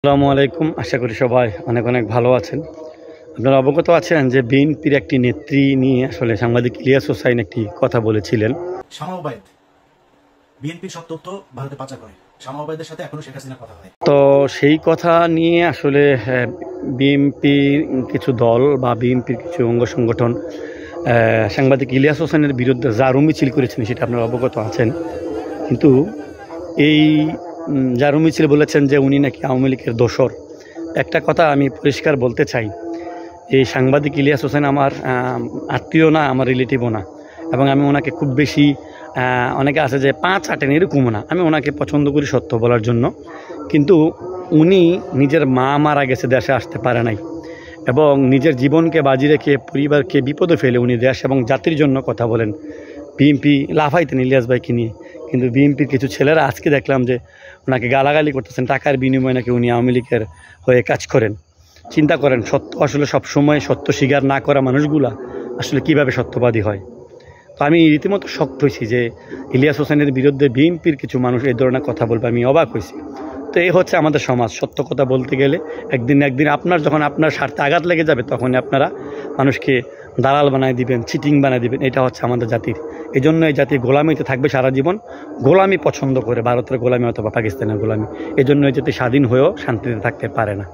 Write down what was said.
আসসালামু আলাইকুম। আশা করি সবাই অনেক অনেক ভালো আছেন। আপনারা অবগত আছেন যে বিএনপির একটি নেত্রী নিয়ে আসলে সাংবাদিক ইলিয়াস হোসাইন একটি কথা বলেছিলেন। শামাওবাদ বিএনপির সব তথ্য ভারতে পাচার করে। শামাওবাদের সাথে এখনো শেখ হাসিনার কথা হয়। তো সেই কথা নিয়ে আসলে বিএনপির কিছু দল বা বিএনপির কিছু অঙ্গ সংগঠন সাংবাদিক ইলিয়াস হোসেনের বিরুদ্ধে জারু মিছিল করেছেন, সেটা আপনারা অবগত আছেন। কিন্তু এই জারু মিছিল বলেছেন যে উনি নাকি আওয়ামী লীগের দোসর। একটা কথা আমি পরিষ্কার বলতে চাই, এই সাংবাদিক ইলিয়াস হোসেন আমার আত্মীয় না, আমার রিলেটিভও না, এবং আমি ওনাকে খুব বেশি অনেকে আছে যে 5-8 এরকমও না। আমি ওনাকে পছন্দ করি সত্য বলার জন্য। কিন্তু উনি নিজের মা মারা গেছে, দেশে আসতে পারে নাই, এবং নিজের জীবনকে বাজি রেখে পরিবারকে বিপদে ফেলে উনি দেশ এবং জাতির জন্য কথা বলেন। বিএনপি লাফাইতেন ইলিয়াস ভাইকে নিয়ে, কিন্তু বিএনপির কিছু ছেলেরা আজকে দেখলাম যে ওনাকে গালাগালি করতেছেন, টাকার বিনিময়ে নাকি উনি আওয়ামী লীগের হয়ে কাজ করেন। চিন্তা করেন, সত্য আসলে সবসময় সত্য স্বীকার না করা মানুষগুলা আসলে কিভাবে সত্যবাদী হয়। তো আমি রীতিমতো শক্ত হয়েছি যে ইলিয়াস হোসেনের বিরুদ্ধে বিএনপির কিছু মানুষ এই ধরনের কথা বলবে, আমি অবাক হয়েছি। তো এই হচ্ছে আমাদের সমাজ। সত্য কথা বলতে গেলে একদিন আপনার যখন আপনার স্বার্থে আঘাত লেগে যাবে, তখনই আপনারা মানুষকে দালাল বানায় দিবেন, চিটিং বানায় দিবেন। এটা হচ্ছে আমাদের জাতির। এই জন্য এই জাতি গোলামিতে থাকবে সারা জীবন। গোলামি পছন্দ করে, ভারতের গোলামি অথবা পাকিস্তানের গোলামি। এই জন্য এই জাতি স্বাধীন হয়েও শান্তিতে থাকতে পারে না।